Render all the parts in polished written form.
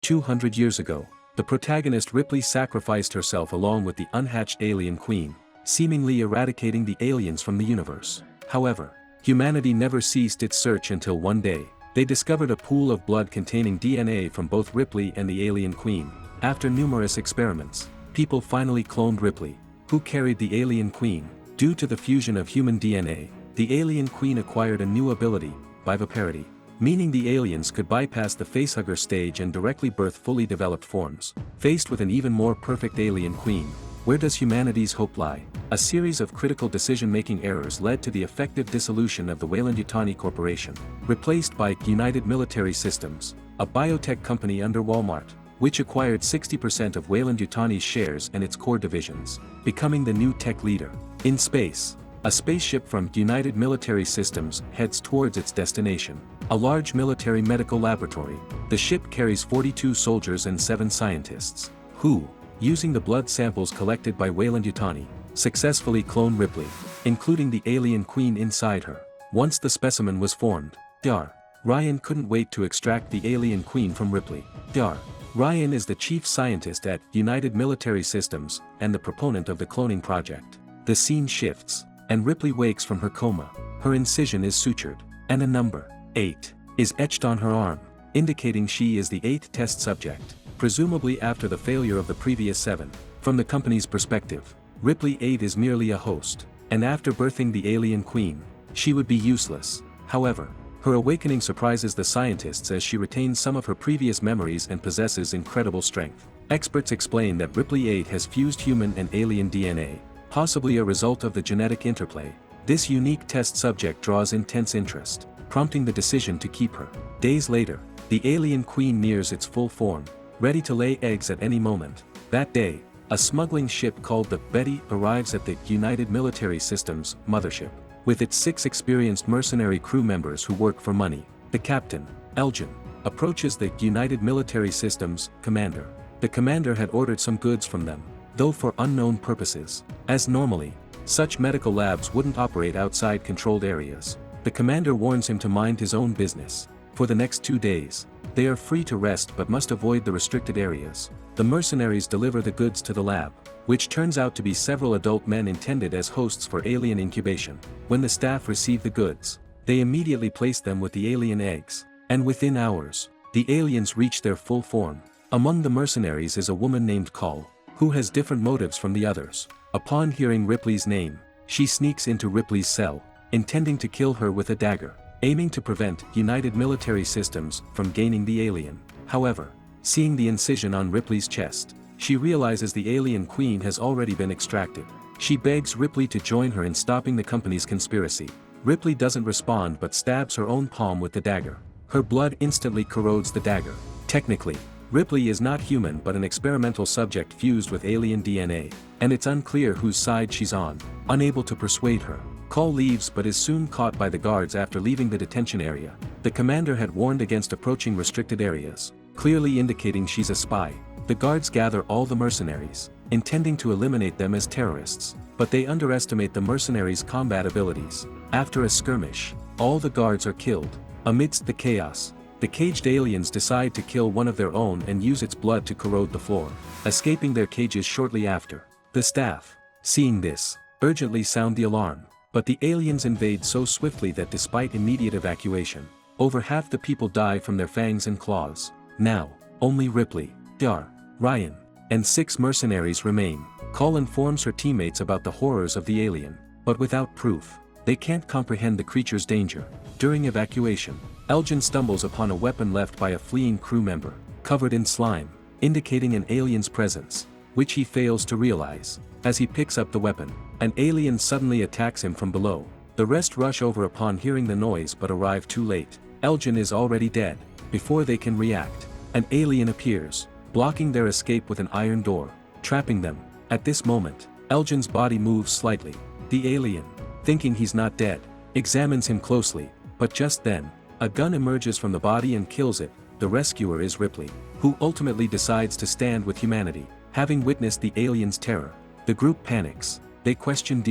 200 years ago, the protagonist Ripley sacrificed herself along with the unhatched alien queen, seemingly eradicating the aliens from the universe. However, humanity never ceased its search until one day, they discovered a pool of blood containing DNA from both Ripley and the alien queen. After numerous experiments, people finally cloned Ripley, who carried the alien queen. Due to the fusion of human DNA, the alien queen acquired a new ability, viviparity, meaning the aliens could bypass the facehugger stage and directly birth fully developed forms. Faced with an even more perfect alien queen, where does humanity's hope lie? A series of critical decision-making errors led to the effective dissolution of the Weyland-Yutani Corporation, replaced by United Military Systems, a biotech company under Walmart, which acquired 60% of Weyland-Yutani's shares and its core divisions, becoming the new tech leader. In space, a spaceship from United Military Systems heads towards its destination, a large military medical laboratory. The ship carries 42 soldiers and 7 scientists, who, using the blood samples collected by Weyland-Yutani, successfully clone Ripley, including the alien queen inside her. Once the specimen was formed, Ryan couldn't wait to extract the alien queen from Ripley. Ryan is the chief scientist at United Military Systems and the proponent of the cloning project. The scene shifts, and Ripley wakes from her coma. Her incision is sutured, and a number 8 is etched on her arm, indicating she is the 8th test subject, presumably after the failure of the previous 7. From the company's perspective, Ripley 8 is merely a host, and after birthing the alien queen, she would be useless. However, her awakening surprises the scientists as she retains some of her previous memories and possesses incredible strength. Experts explain that Ripley 8 has fused human and alien DNA, possibly a result of the genetic interplay. This unique test subject draws intense interest, prompting the decision to keep her. Days later, the alien queen nears its full form, ready to lay eggs at any moment. That day, a smuggling ship called the Betty arrives at the United Military Systems mothership, with its 6 experienced mercenary crew members who work for money. The captain, Elgin, approaches the United Military Systems commander. The commander had ordered some goods from them, though for unknown purposes, as normally, such medical labs wouldn't operate outside controlled areas. The commander warns him to mind his own business. For the next 2 days, they are free to rest but must avoid the restricted areas. The mercenaries deliver the goods to the lab, which turns out to be several adult men intended as hosts for alien incubation. When the staff receive the goods, they immediately place them with the alien eggs, and within hours, the aliens reach their full form. Among the mercenaries is a woman named Call, who has different motives from the others. Upon hearing Ripley's name, she sneaks into Ripley's cell, intending to kill her with a dagger, aiming to prevent United Military Systems from gaining the alien. However, seeing the incision on Ripley's chest, she realizes the alien queen has already been extracted. She begs Ripley to join her in stopping the company's conspiracy. Ripley doesn't respond but stabs her own palm with the dagger. Her blood instantly corrodes the dagger. Technically, Ripley is not human but an experimental subject fused with alien DNA, and it's unclear whose side she's on. Unable to persuade her, Call leaves but is soon caught by the guards after leaving the detention area. The commander had warned against approaching restricted areas, clearly indicating she's a spy. The guards gather all the mercenaries, intending to eliminate them as terrorists, but they underestimate the mercenaries' combat abilities. After a skirmish, all the guards are killed. Amidst the chaos, the caged aliens decide to kill one of their own and use its blood to corrode the floor, escaping their cages shortly after. The staff, seeing this, urgently sound the alarm, but the aliens invade so swiftly that despite immediate evacuation, over half the people die from their fangs and claws. Now, only Ripley, Ryan, and 6 mercenaries remain. Call informs her teammates about the horrors of the alien, but without proof, they can't comprehend the creature's danger. During evacuation, Elgin stumbles upon a weapon left by a fleeing crew member, covered in slime, indicating an alien's presence, which he fails to realize. As he picks up the weapon, an alien suddenly attacks him from below. The rest rush over upon hearing the noise but arrive too late. Elgin is already dead. Before they can react, an alien appears, blocking their escape with an iron door, trapping them. At this moment, Elgin's body moves slightly. The alien, thinking he's not dead, examines him closely, but just then, a gun emerges from the body and kills it. The rescuer is Ripley, who ultimately decides to stand with humanity. Having witnessed the alien's terror, the group panics. They question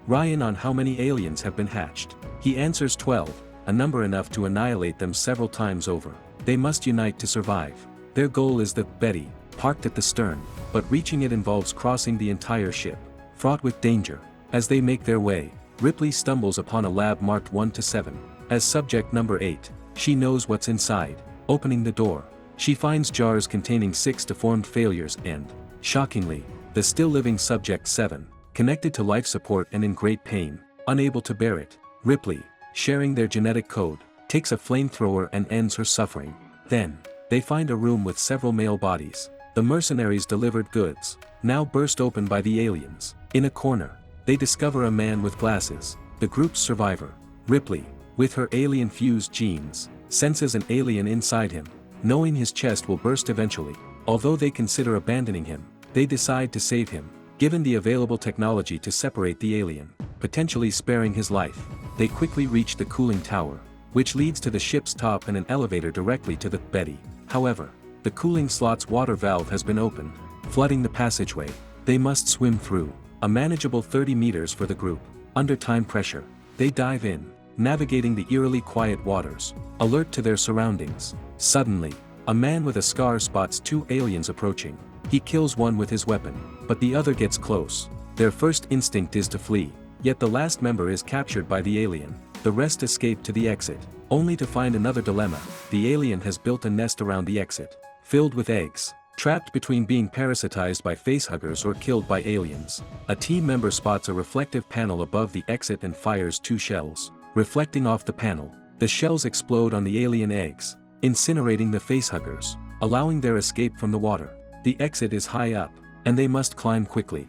Ryan on how many aliens have been hatched. He answers 12, a number enough to annihilate them several times over. They must unite to survive. Their goal is the Betty, parked at the stern, but reaching it involves crossing the entire ship, fraught with danger. As they make their way, Ripley stumbles upon a lab marked 1 to 7. As subject number 8, she knows what's inside. Opening the door, she finds jars containing 6 deformed failures and, shockingly, the still-living subject 7, connected to life support and in great pain, unable to bear it. Ripley, sharing their genetic code, takes a flamethrower and ends her suffering. Then, they find a room with several male bodies. The mercenaries' delivered goods, now burst open by the aliens. In a corner, they discover a man with glasses, the group's survivor. Ripley, with her alien-fused genes, senses an alien inside him, knowing his chest will burst eventually. Although they consider abandoning him, they decide to save him, given the available technology to separate the alien, potentially sparing his life. They quickly reach the cooling tower, which leads to the ship's top and an elevator directly to the Betty. However, the cooling slot's water valve has been opened, flooding the passageway. They must swim through, a manageable 30 meters for the group. Under time pressure, they dive in, navigating the eerily quiet waters, alert to their surroundings. Suddenly, a man with a scar spots 2 aliens approaching. He kills one with his weapon, but the other gets close. Their first instinct is to flee, yet the last member is captured by the alien. The rest escape to the exit, only to find another dilemma. The alien has built a nest around the exit, filled with eggs. Trapped between being parasitized by facehuggers or killed by aliens, a team member spots a reflective panel above the exit and fires 2 shells. Reflecting off the panel, the shells explode on the alien eggs, incinerating the facehuggers, allowing their escape from the water. The exit is high up, and they must climb quickly.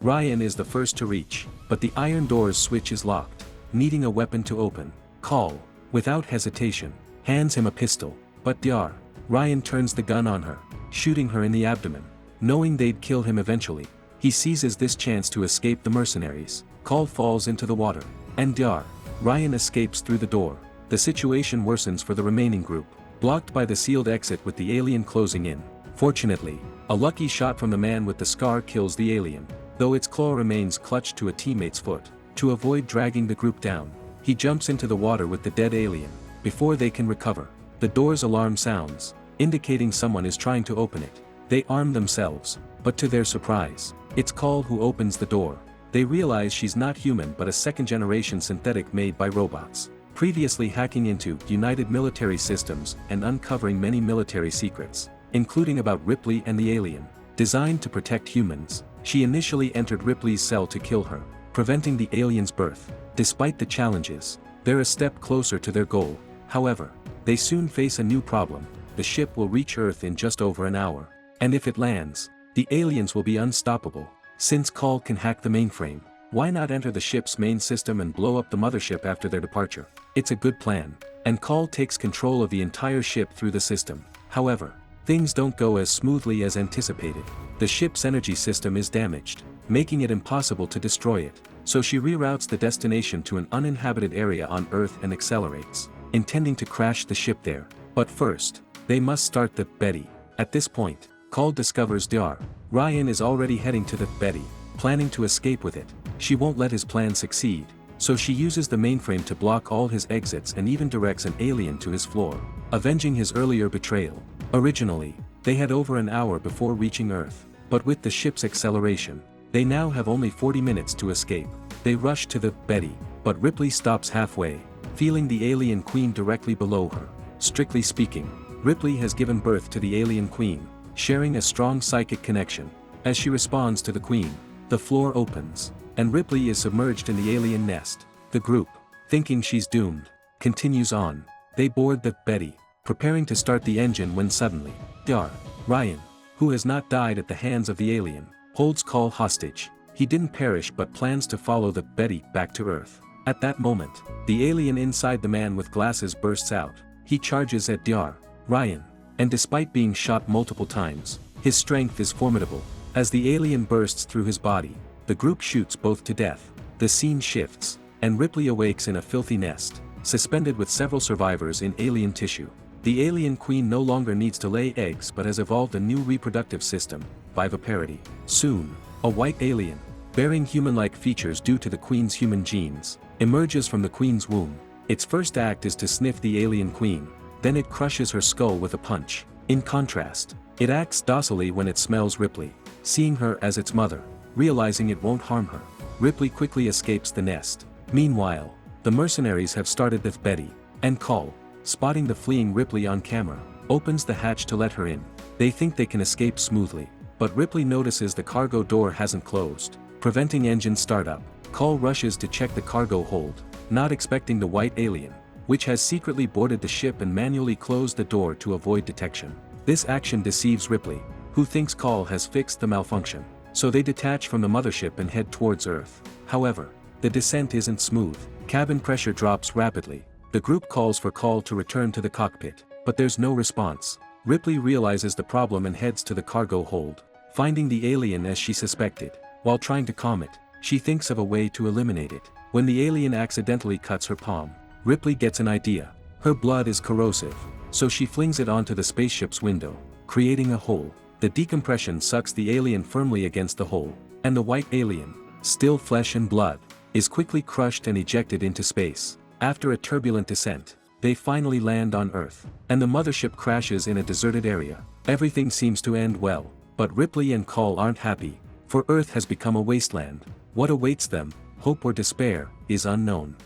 Ryan is the first to reach, but the iron door's switch is locked, needing a weapon to open. Call, without hesitation, hands him a pistol, but Ryan turns the gun on her, shooting her in the abdomen. Knowing they'd kill him eventually, he seizes this chance to escape the mercenaries. Call falls into the water, and Ryan escapes through the door. The situation worsens for the remaining group, blocked by the sealed exit with the alien closing in. Fortunately, a lucky shot from the man with the scar kills the alien, though its claw remains clutched to a teammate's foot. To avoid dragging the group down, he jumps into the water with the dead alien. Before they can recover, the door's alarm sounds, indicating someone is trying to open it. They arm themselves, but to their surprise, it's Call who opens the door. They realize she's not human but a second-generation synthetic made by robots, previously hacking into United military systems and uncovering many military secrets, including about Ripley and the alien. Designed to protect humans, she initially entered Ripley's cell to kill her, preventing the alien's birth. Despite the challenges, they're a step closer to their goal. However, they soon face a new problem. The ship will reach Earth in just over an hour, and if it lands, the aliens will be unstoppable. Since Call can hack the mainframe, why not enter the ship's main system and blow up the mothership after their departure? It's a good plan, and Call takes control of the entire ship through the system. However, things don't go as smoothly as anticipated. The ship's energy system is damaged, making it impossible to destroy it, so she reroutes the destination to an uninhabited area on Earth and accelerates, intending to crash the ship there. But first, they must start the Betty. At this point, Call discovers Ryan is already heading to the Betty, planning to escape with it. She won't let his plan succeed, so she uses the mainframe to block all his exits and even directs an alien to his floor, avenging his earlier betrayal. Originally, they had over an hour before reaching Earth, but with the ship's acceleration, they now have only 40 minutes to escape. They rush to the Betty, but Ripley stops halfway, feeling the alien queen directly below her. Strictly speaking, Ripley has given birth to the alien queen, sharing a strong psychic connection. As she responds to the queen, the floor opens, and Ripley is submerged in the alien nest. The group, thinking she's doomed, continues on. They board the Betty, preparing to start the engine when suddenly, Ryan, who has not died at the hands of the alien, holds Call hostage. He didn't perish but plans to follow the Betty back to Earth. At that moment, the alien inside the man with glasses bursts out. He charges at Ryan, and despite being shot multiple times, his strength is formidable. As the alien bursts through his body, the group shoots both to death. The scene shifts, and Ripley awakes in a filthy nest, suspended with several survivors in alien tissue. The alien queen no longer needs to lay eggs but has evolved a new reproductive system, viviparity. Soon, a white alien, bearing human-like features due to the queen's human genes, emerges from the queen's womb. Its first act is to sniff the alien queen, then it crushes her skull with a punch. In contrast, it acts docilely when it smells Ripley, seeing her as its mother, realizing it won't harm her. Ripley quickly escapes the nest. Meanwhile, the mercenaries have started with Betty, and Call, spotting the fleeing Ripley on camera, opens the hatch to let her in. They think they can escape smoothly, but Ripley notices the cargo door hasn't closed, preventing engine startup. Call rushes to check the cargo hold, not expecting the white alien, which has secretly boarded the ship and manually closed the door to avoid detection. This action deceives Ripley, who thinks Call has fixed the malfunction, so they detach from the mothership and head towards Earth. However, the descent isn't smooth. Cabin pressure drops rapidly. The group calls for Call to return to the cockpit, but there's no response. Ripley realizes the problem and heads to the cargo hold, finding the alien as she suspected. While trying to calm it, she thinks of a way to eliminate it. When the alien accidentally cuts her palm, Ripley gets an idea. Her blood is corrosive, so she flings it onto the spaceship's window, creating a hole. The decompression sucks the alien firmly against the hole, and the white alien, still flesh and blood, is quickly crushed and ejected into space. After a turbulent descent, they finally land on Earth, and the mothership crashes in a deserted area. Everything seems to end well, but Ripley and Call aren't happy, for Earth has become a wasteland. What awaits them, hope or despair, is unknown.